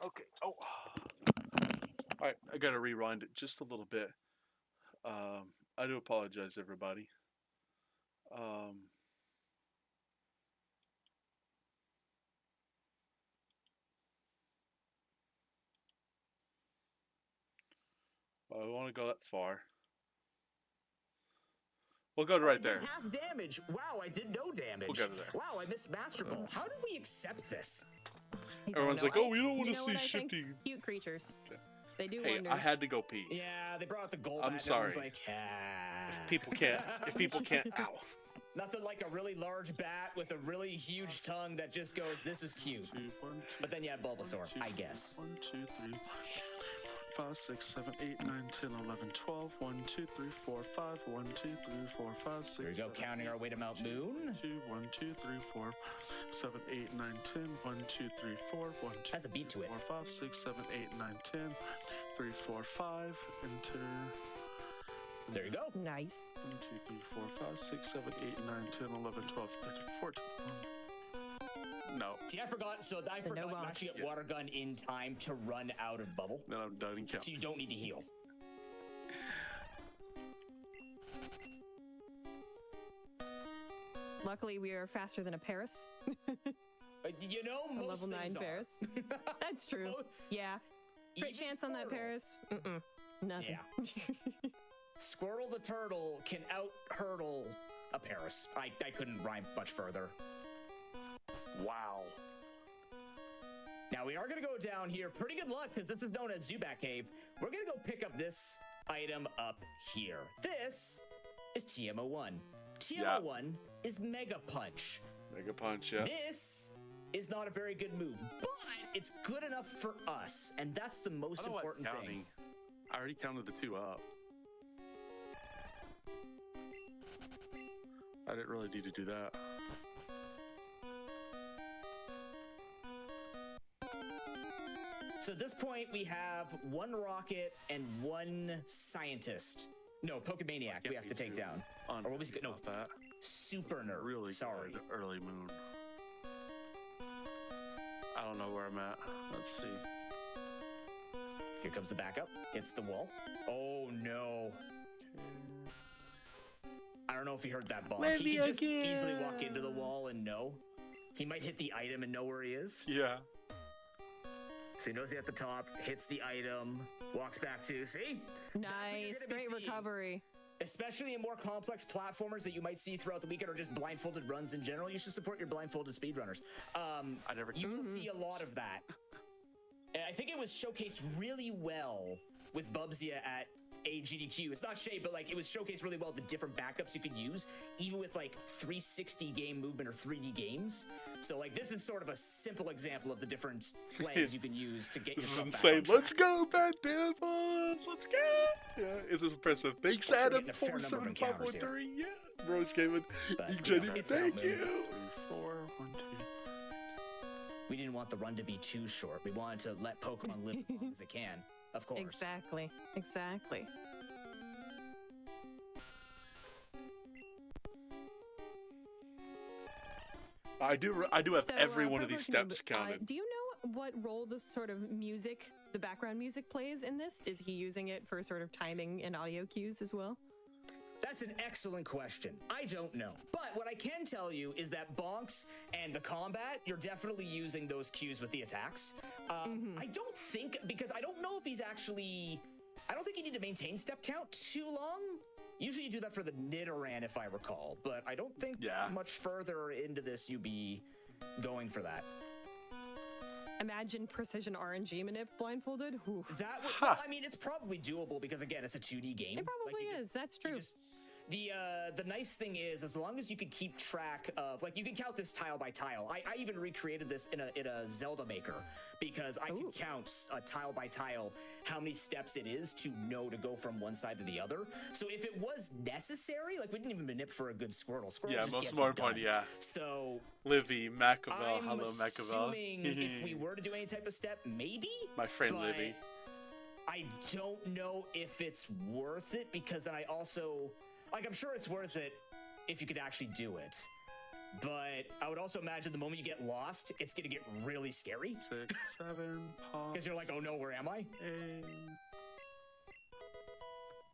Okay. Oh. All right. I gotta rewind it just a little bit. I do apologize, everybody. I don't want to go that far. We'll go right there. Half damage. Wow, I did no damage. We'll go to there. Wow, I missed Master Ball. How did we accept this? I don't Everyone's know. like, oh, we don't want You to know see what I think? Shifty. Cute creatures. They do Hey, wonders. I had to go pee. Yeah, they brought out the gold. I'm bat, sorry. And everyone's like, ah. If people can't, ow. Nothing like a really large bat with a really huge tongue that just goes, this is cute. But then you have Bulbasaur, I guess. 1, 2, 3, 5, 6, 7, 8, 9, 10, 11, 12. 1, 2, 3, 4, 5. 1, 2, 3, 4, 5, 6. Here we go, counting our way to Mount Moon. 2, 1, 2, 3, 4, 7, 8, 9, 10. 1, 2, 3, 4. 1, 2, Has a beat to it. 4, 5, 6, 7, 8, 9, 10. 3, 4, 5. Enter. There you go. Nice. 1, 2, 3, 4, 5, 6, 7, 8, 9, 10, 11, 12, 13, 14. No. See, I forgot. So I forgot you actually get water gun in time to run out of bubble. Then I'm done and count. So you don't need to heal. Luckily, we are faster than a Paris. You know, A most level 9 things are. Paris. That's true. Yeah. Great Even chance on that Squirtle. Paris. Nothing. Squirtle the turtle can out hurdle a Paris. I couldn't rhyme much further. Wow. Now we are going to go down here. Pretty good luck because this is known as Zubat Cave. We're going to go pick up this item up here. This is TM01. TM01 is Mega Punch. Mega Punch, yeah. This is not a very good move, but it's good enough for us, and that's the most I don't like important counting. thing. I already counted the 2 up. I didn't really need to do that. So at this point, we have 1 rocket and 1 scientist. No, Pokemaniac we have to take down. Or what was it? No, About that. Super Nerd. Really Sorry. good early moon. I don't know where I'm at. Let's see. Here comes the backup. Hits the wall. Oh, no. I don't know if he heard that bonk. Let He me can just again. easily walk into the wall and know. He might hit the item and know where he is. Yeah. So he knows he's at the top, hits the item, walks back to, see? Nice. gonna be Great seeing. recovery. Especially in more complex platformers that you might see throughout the weekend or just blindfolded runs in general, you should support your blindfolded speedrunners. I never. You will see a lot of that. And I think it was showcased really well with Bubsia at a GDQ. It's not shade, but like it was showcased really well the different backups you could use, even with like 360 game movement or 3D games. So like this is sort of a simple example of the different flags you can use to get This is yourself insane. back on Let's go, Bad Devils. Let's go. Yeah, it's impressive. Thanks, We're Adam. getting a fair number of encounters here. 47513. Yeah. Rose Gaming. But, You you know, genuinely it's thank not you. moving. 3, 4, 1, 2. We didn't want the run to be too short. We wanted to let Pokemon live as long as it can, of course. Exactly. Exactly. I do have So, every one of these Purple steps Cube, counted. do you know what role the sort of music, the background music plays in this? Is he using it for sort of timing and audio cues as well? That's an excellent question. I don't know. But what I can tell you is that bonks and the combat, you're definitely using those cues with the attacks. I don't think, because I don't know if he's actually... I don't think you need to maintain step count too long. Usually you do that for the Nidoran, if I recall. But I don't think much further into this you'd be going for that. Imagine precision RNG manip blindfolded. Oof. That would, well, I mean, it's probably doable because, again, it's a 2D game. It probably you is. That's true. The nice thing is, as long as you can keep track of, like, you can count this tile by tile. I even recreated this in a Zelda Maker because I can count tile by tile how many steps it is to know to go from one side to the other. So if it was necessary, like we didn't even manip for a good Squirtle. Squirtle Yeah, just most gets more it important, done. yeah. So Livy, Machiavel, I'm hello Machiavel. assuming if we were to do any type of step, maybe. My friend but Livy. I don't know if it's worth it because then I also, like, I'm sure it's worth it if you could actually do it. But I would also imagine the moment you get lost, it's going to get really scary. 6, 7, pause. Because you're like, oh no, where am I? 8.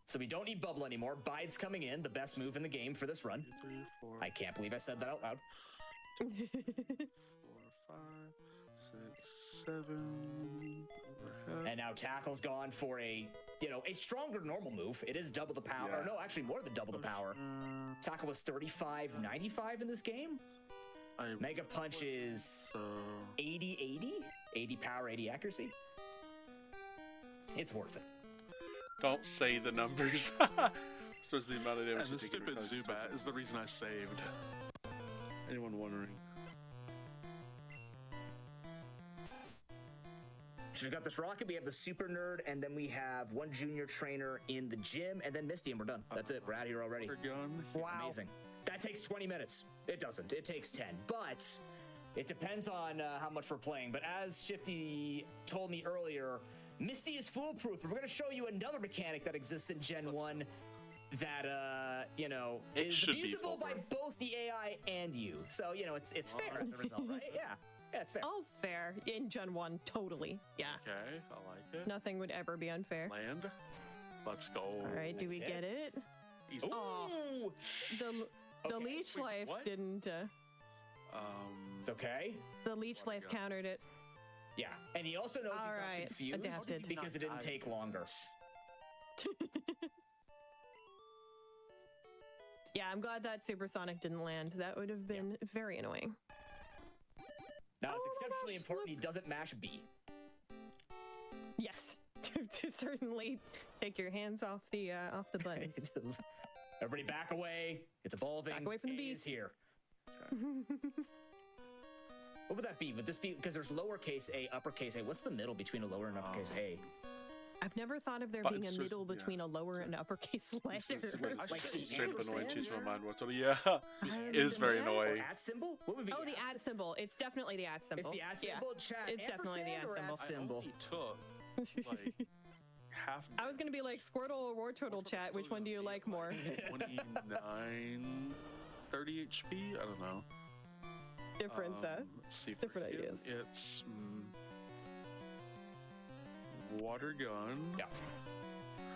So we don't need bubble anymore. Bide's coming in, the best move in the game for this run. 3, 4, I can't believe I said that out loud. 4, 5, 6, 7. Overhead. And now tackle's gone for a stronger normal move. It is double the power. Yeah. Or no, actually more than double the power. Tackle was 35.95 in this game. Mega punch is 80 power, 80 accuracy. It's worth it. Don't say the numbers. So it's the amount of damage And the you take every stupid time. Zubat is the reason I saved. Anyone wondering? So we've got this rocket, we have the super nerd, and then we have one junior trainer in the gym, and then Misty, and we're done. That's it. We're out of here already. Water gun. Wow. Amazing. That takes 20 minutes. It doesn't. It takes 10. But it depends on how much we're playing. But as Shifty told me earlier, Misty is foolproof. We're going to show you another mechanic that exists in Gen 1 that, It is should be usable by foolproof. both the AI and you. So, it's fair as a result, right? Yeah. Yeah, it's fair. All's fair in Gen 1, totally. Yeah. Okay, I like it. Nothing would ever be unfair. Land. Let's go. All right, do we Nice get hits. it? Easy. Ooh! The Okay, leech wait, life what? didn't. It's okay. The leech life go. countered it. Yeah, and he also knows All he's right, not confused adapted. because it didn't take longer. Yeah, I'm glad that supersonic didn't land. That would have been very annoying. Now, it's Oh my exceptionally gosh, important look. he doesn't mash B. Yes, to certainly take your hands off the buttons. Everybody back away. It's evolving. Back away from the A B. is here. What would that be? Would this be, because there's lowercase a, uppercase a. What's the middle between a lower and uppercase A? I've never thought of there But being a it's just- middle yeah. between a lower and uppercase letter. Like Straight up annoying. ampersand? Change my mind. What's up? Yeah, It it is very symbol? Or annoying. at symbol? What would be Oh, the at symbol. It's definitely the at symbol. It's the at Yeah. symbol, chat. It's definitely the ampersand at or symbol. I only took like half. I was gonna be like Squirtle or War Turtle chat. Which one do you like more? 29, 30 HP. I don't know. Different. Let's see. For different him, ideas. It's water gun. Yeah.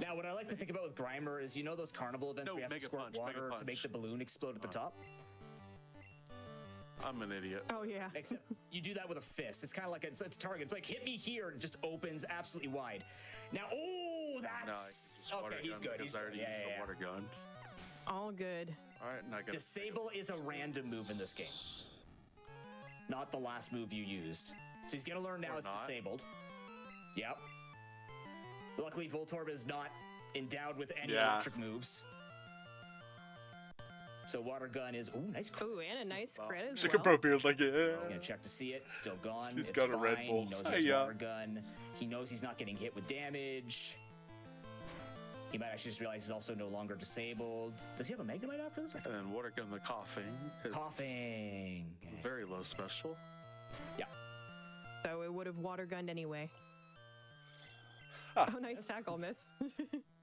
Now, what I like to think about with Grimer is, those carnival events No, where you have to Mega squirt Punch, Mega water to make Punch. the balloon explode at the top? I'm an idiot. Oh yeah. Except you do that with a fist. It's kind of like it's target. It's like hit me here, and it just opens absolutely wide. Now, oh, Now I can that's just water okay. He's gun good. because He's I good. already Yeah, used yeah, the water gun. All good. All right, now I got Disable is a random move in this game, not the last move you used. So he's gonna learn now Or it's not. disabled. Yep. Luckily, Voltorb is not endowed with any Yeah. electric moves. So water gun is nice. Crit. Ooh, and a nice crit as Took well. a pro beard like yeah. He's gonna check to see it. Still gone. He's It's got a fine. Red Bull. He knows he has Hiya. water gun. He knows he's not getting hit with damage. He might actually just realize he's also no longer disabled. Does he have a Magnemite after this? I And thought then water gun the coughing. 'cause coughing. Very low special. So it would have water gunned anyway. Ah. Oh, nice tackle, miss.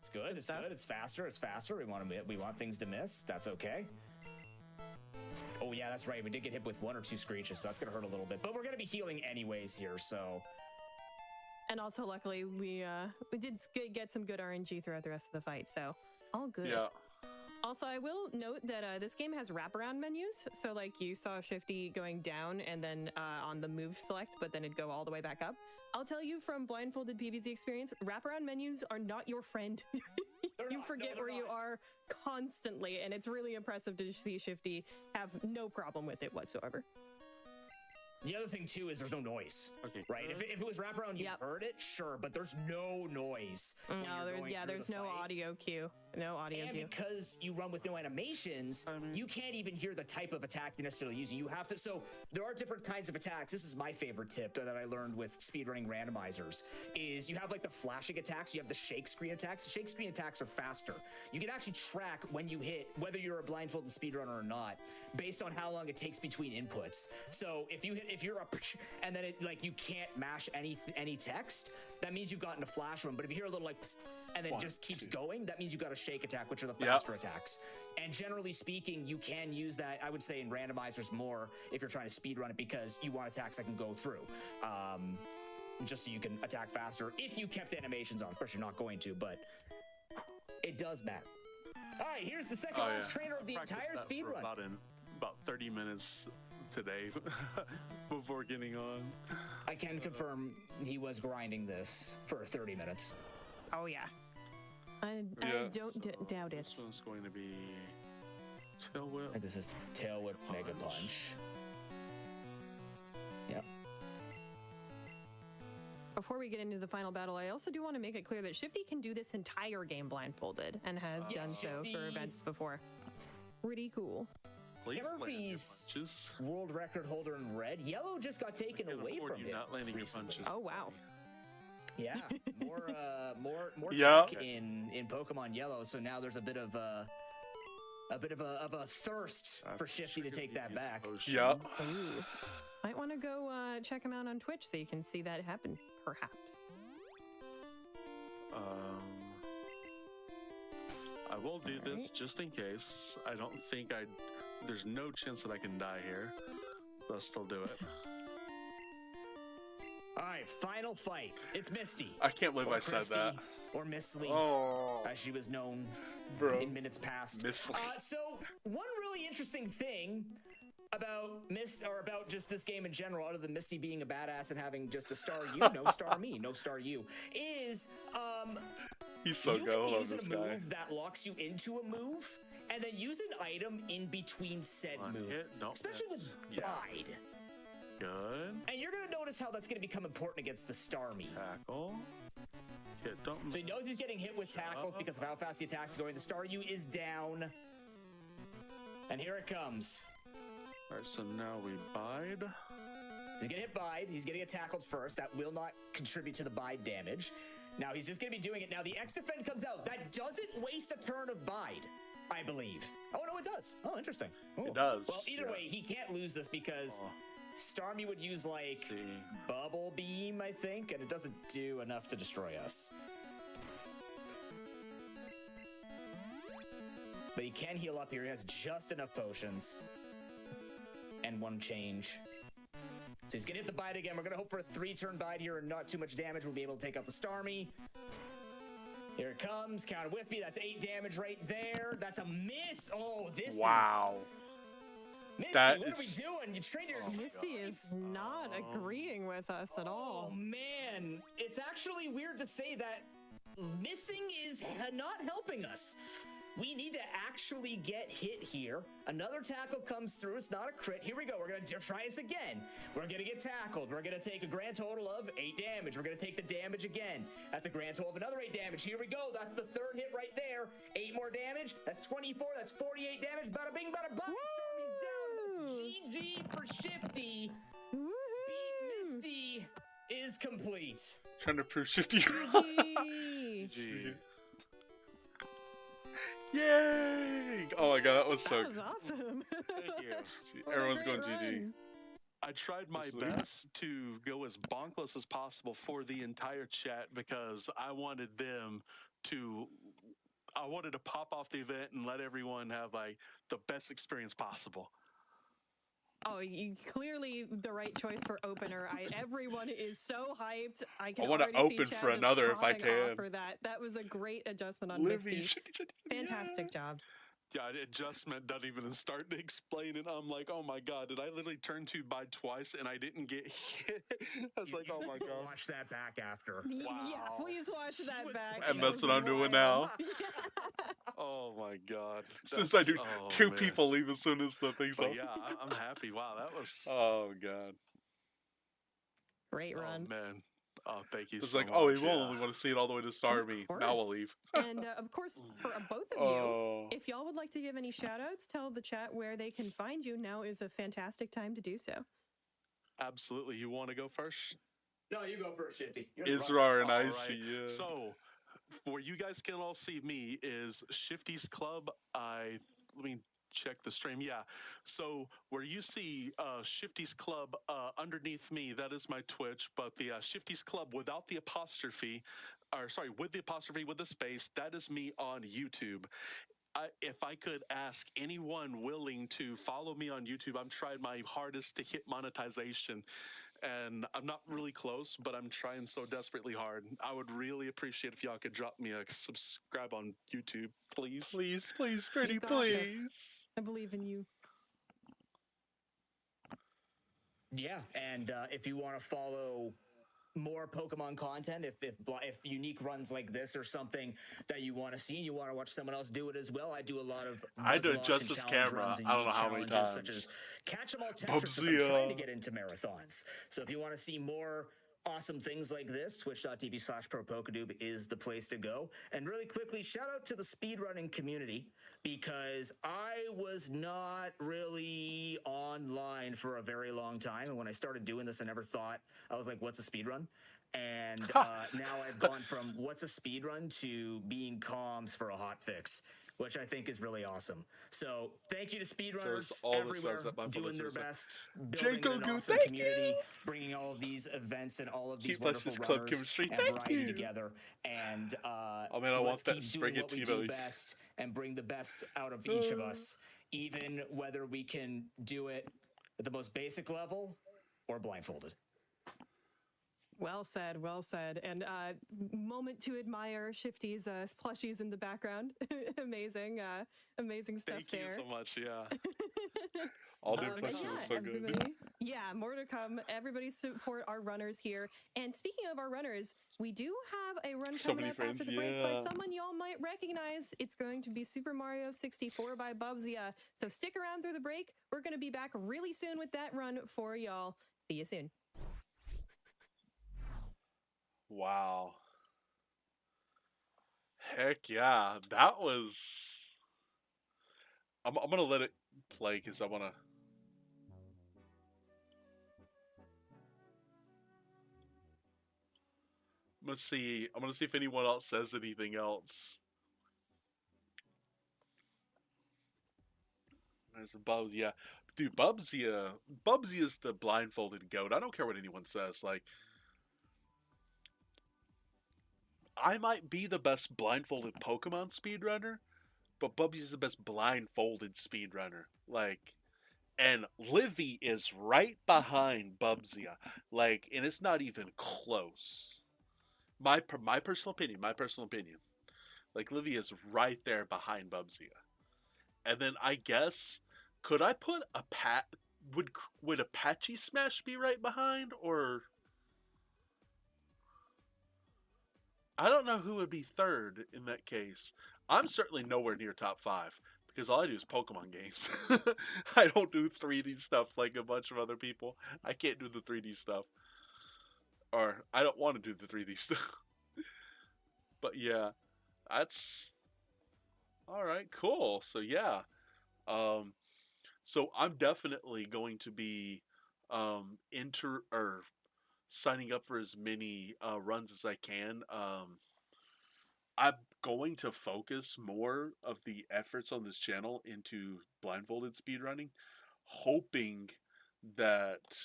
It's good. It's stuff. good. It's faster. It's faster. We want things to miss. That's okay. Oh yeah, that's right. We did get hit with 1 or 2 screeches, so that's gonna hurt a little bit. But we're gonna be healing anyways here, so And also, luckily, we did get some good RNG throughout the rest of the fight, so all good. Yeah. Also, I will note that this game has wraparound menus. So, like, you saw Shifty going down and then on the move select, but then it'd go all the way back up. I'll tell you from Blindfolded PvZ experience, wraparound menus are not your friend. They're You not. forget No, they're where you not. are constantly, and it's really impressive to see Shifty have no problem with it whatsoever. The other thing too is there's no noise, Okay. right? If it was wraparound, you Yep. heard it, sure, but there's no noise. when No, you're going through there's the no fight. audio cue. No audio And cue. because you run with no animations, you can't even hear the type of attack you're necessarily using. You have to. So there are different kinds of attacks. This is my favorite tip that I learned with speedrunning randomizers. Is you have like the flashing attacks. You have the shake screen attacks. The shake screen attacks are faster. You can actually track when you hit, whether you're a blindfolded speedrunner or not, based on how long it takes between inputs. So if you're up and then it like you can't mash any text, that means you've gotten a flash run. But if you hear a little like and then One, just keeps two. going, that means you got a shake attack, which are the faster attacks. And generally speaking, you can use that, I would say, in randomizers more if you're trying to speedrun it, because you want attacks that can go through. Just so you can attack faster if you kept animations on. Of course, you're not going to, but it does matter. All right, here's the second last trainer of the Practiced entire that for speedrun. about 30 minutes today before getting on. I can confirm he was grinding this for 30 minutes. Oh yeah. I don't doubt it. This one's going to be tail whip. I think this is tail whip mega punch. Yep. Before we get into the final battle, I also do want to make it clear that Shifty can do this entire game blindfolded and has done so Shifty. for events before. Pretty cool. Please land your Murphy's punches. world record holder in red. Yellow just got taken Can't away afford from you him. not landing recently. your punches. Oh wow. Yeah, more Yeah. tech in Pokemon Yellow. So now there's a bit of a thirst for Shifty to take that back. Yeah. Ooh. Might want to go check him out on Twitch so you can see that happen, perhaps. I will do this just in case. I don't think there's no chance that I can die here, but I'll still do it. All right, final fight. It's Misty. I can't believe I said Christy, that. Or Miss Lee, Oh, as she was known bro. in minutes past. Miss Lee. So one really interesting thing about just this game in general, other than Misty being a badass and having just a star you, no star me, no star you, is He's so you good. I can love use this a guy. move that locks you into a move, and then use an item in between said One move, hit, no, especially with yeah. Bide. Good. And you're gonna notice how that's gonna become important against the Starmie. Tackle. Hit, don't. So he knows he's getting hit with tackles because of how fast the attack's going. The Star U is down. And here it comes. Alright, so now we bide. He's gonna hit Bide. He's getting it tackled first. That will not contribute to the Bide damage. Now he's just gonna be doing it. Now the X defend comes out. That doesn't waste a turn of Bide, I believe. Oh no, it does. Oh, interesting. Oh. It does. Well, either way, he can't lose this because Starmie would use like Bubble Beam, I think, and it doesn't do enough to destroy us. But he can heal up here. He has just enough potions. And one change. So he's gonna hit the Bide again. We're gonna hope for a 3-turn Bide here and not too much damage. We'll be able to take out the Starmie. Here it comes. Count with me. That's 8 damage right there. That's a miss. Oh, this Wow. is... Misty, That what is- are we doing? You trained your... Misty is not agreeing with us at all. Oh, man. It's actually weird to say that missing is not helping us. We need to actually get hit here. Another tackle comes through. It's not a crit. Here we go. We're going to try this again. We're going to get tackled. We're going to take a grand total of 8 damage. We're going to take the damage again. That's a grand total of another 8 damage. Here we go. That's the 3rd hit right there. 8 more damage. That's 24. That's 48 damage. Bada bing, bada bong. Stormy's down. That's GG for Shifty. Beat Misty is complete. Trying to prove Shifty. GG. Gee. Yay! Oh my god, that was so That was awesome. Thank you. What a Everyone's great going GG. run. I tried my This is- best to go as bonkless as possible for the entire chat because I wanted to pop off the event and let everyone have like the best experience possible. Oh, you clearly the right choice for opener. Everyone is so hyped. I can I wanna already see open chat for just another if I popping off can. For that. That was a great adjustment on Livy. Misty. Fantastic job. Yeah, adjustment doesn't even start to explain it. I'm like, oh my god, did I literally turn to Bide twice and I didn't get hit? I was like, oh my god. Watch that back after. Yeah, Wow. please watch that was back. And It that's was what I'm doing wild. now. Oh my god. Since I do Oh, 2 man. people leave as soon as the thing's But up. yeah, I'm happy. Wow, that was. Oh god. Great run. Oh man. Oh, thank you It's so like, much. oh, we won't yeah. only want to see it all the way to Starmie. Now we'll course. leave. And of course, for both of you, Oh. if y'all would like to give any shout outs, tell the chat where they can find you. Now is a fantastic time to do so. Absolutely. You want to go first? No, you go first, Shifty. You're the Israr and All I right. see you. So, where you guys can all see me is Shifty's Club. Let me check the stream. Yeah. So where you see Shifty's Club underneath me, that is my Twitch. But the Shifty's Club without the apostrophe or sorry, with the apostrophe, with the space, that is me on YouTube. If I could ask anyone willing to follow me on YouTube, I'm trying my hardest to hit monetization. And I'm not really close, but I'm trying so desperately hard. I would really appreciate if y'all could drop me a subscribe on YouTube, please. Please, please, pretty You got this. please. I believe in you. Yeah, and if you want to follow more Pokemon content, if unique runs like this are something that you want to see, you want to watch someone else do it as well. I do a lot of I do it Nuzlocke just and as challenge camera. runs and I don't know unique how many challenges such times. as catch 'em all Tetris, since I'm trying to get into marathons. So if you want to see more awesome things like this, twitch.tv/ProPokadoob is the place to go. And really quickly, shout out to the speedrunning community, because I was not really online for a very long time. And when I started doing this, I never thought, I was like, what's a speedrun? And now I've gone from what's a speedrun to being comms for a hot fix, which I think is really awesome. So thank you to speedrunners all the everywhere subs that my doing their followers are. best, building Jacob, an awesome thank community, you. bringing all of these events and all of these Keep us wonderful this club runners chemistry. and Thank variety you. together. And Oh man, I let's want that keep spring doing what we at do Tebow. best and bring the best out of each of us, even whether we can do it at the most basic level or blindfolded. Well said, well said. And moment to admire Shifty's plushies in the background. Amazing, amazing stuff Thank there. you so much. Yeah. All new And questions yeah, are so good. everybody, yeah, more to come. Everybody support our runners here. And speaking of our runners, we do have a run So coming many up friends, after the break by yeah. someone y'all might recognize. It's going to be Super Mario 64 by Bubsia. So stick around through the break. We're going to be back really soon with that run for y'all. See you soon. Wow. Heck yeah. That was... I'm going to let it play because I want to... I'm going to see if anyone else says anything else. There's a Bubs, yeah. Dude, Bubsy is the blindfolded goat. I don't care what anyone says. Like, I might be the best blindfolded Pokemon speedrunner, but Bubsy is the best blindfolded speedrunner. Like, and Livy is right behind Bubsy. Like, and it's not even close. My personal opinion. Like, Livy is right there behind Bubsy. And then I guess, could I put a would Apache Smash be right behind, or I don't know who would be third in that case. I'm certainly nowhere near top 5 because all I do is Pokemon games. I don't do 3D stuff like a bunch of other people. I can't do the 3D stuff, or I don't want to do the 3D stuff. But yeah, that's all right. Cool. So yeah. So I'm definitely going to be signing up for as many runs as I can. I'm going to focus more of the efforts on this channel into blindfolded speedrunning, hoping that,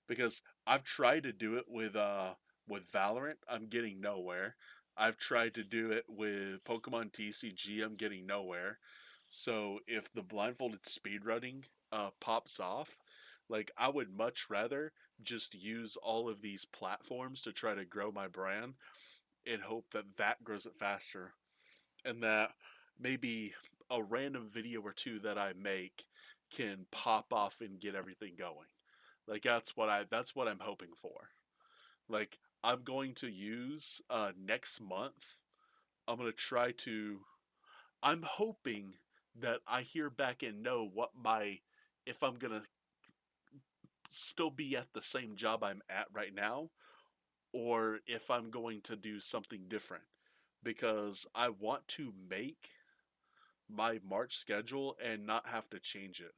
because I've tried to do it with Valorant, I'm getting nowhere. I've tried to do it with Pokemon TCG, I'm getting nowhere. So if the blindfolded speedrunning pops off, like, I would much rather just use all of these platforms to try to grow my brand and hope that that grows it faster, and that maybe a random video or two that I make can pop off and get everything going. Like, that's what I'm hoping for. Like, I'm going to use next month. I'm hoping that I hear back and know if I'm gonna still be at the same job I'm at right now, or if I'm going to do something different, because I want to make my March schedule and not have to change it,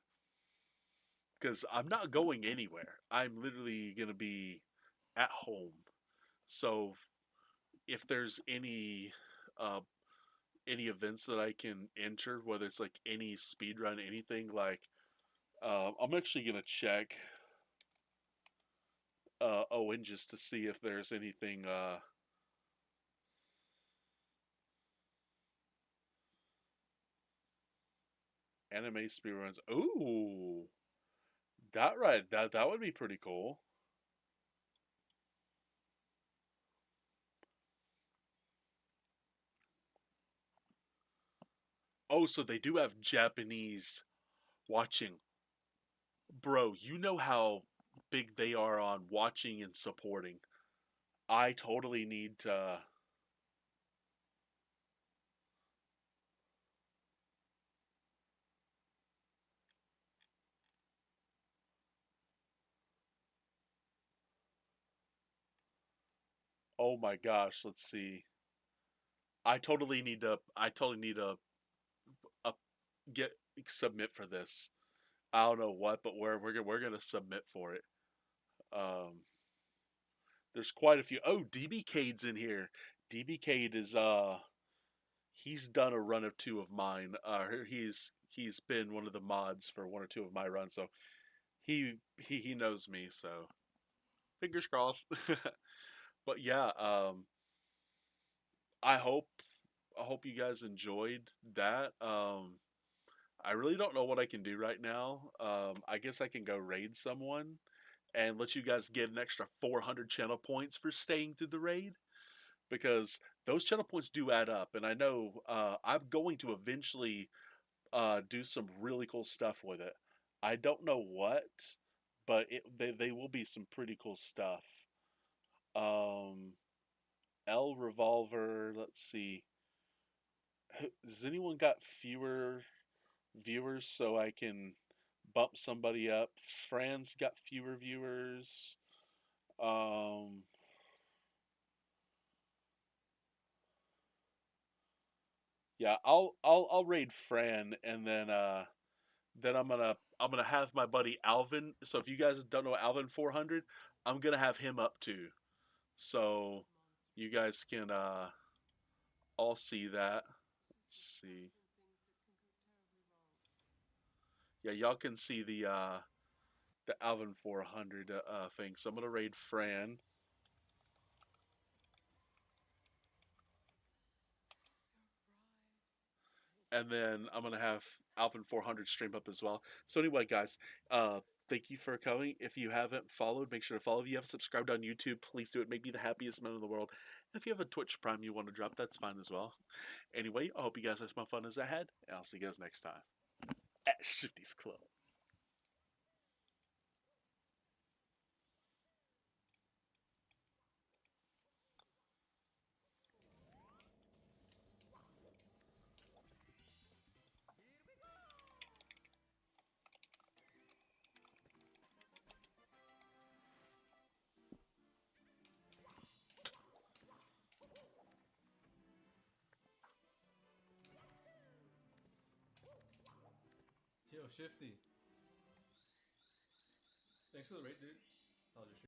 because I'm not going anywhere. I'm literally going to be at home. So if there's any events that I can enter, whether it's like any speed run, anything, like I'm actually going to check Owen just to see if there's anything Anime speedruns. Ooh, that right. That would be pretty cool. Oh, so they do have Japanese watching. Bro, you know how big they are on watching and supporting. I totally need to. Oh my gosh, let's see. I totally need to. I totally need to up, get submit for this. I don't know what, but we're gonna submit for it. Um, there's quite a few. Oh, DB Cade's in here. DB Cade is he's done a run of two of mine. He's been one of the mods for one or two of my runs, so he knows me. So fingers crossed. But yeah, I hope I hope you guys enjoyed that. I really don't know what I can do right now. I guess I can go raid someone and let you guys get an extra 400 channel points for staying through the raid because those channel points do add up. And I know I'm going to eventually do some really cool stuff with it. I don't know what, but they will be some pretty cool stuff. Um, L Revolver, let's see. Has anyone got fewer viewers so I can bump somebody up? Fran's got fewer viewers. Um, yeah, I'll raid Fran and then I'm gonna have my buddy Alvin. So if you guys don't know Alvin 400, I'm gonna have him up too. So you guys can all see that. Let's see. Yeah, y'all can see the Alvin 400 thing. So I'm gonna raid Fran. And then I'm gonna have Alvin 400 stream up as well. So anyway, guys, thank you for coming. If you haven't followed, make sure to follow. If you haven't subscribed on YouTube, please do it. Make me the happiest man in the world. And if you have a Twitch Prime you want to drop, that's fine as well. Anyway, I hope you guys have as much fun as I had, and I'll see you guys next time at Shifty's Club. Yo, Shifty. Thanks for the rate, dude. I'll just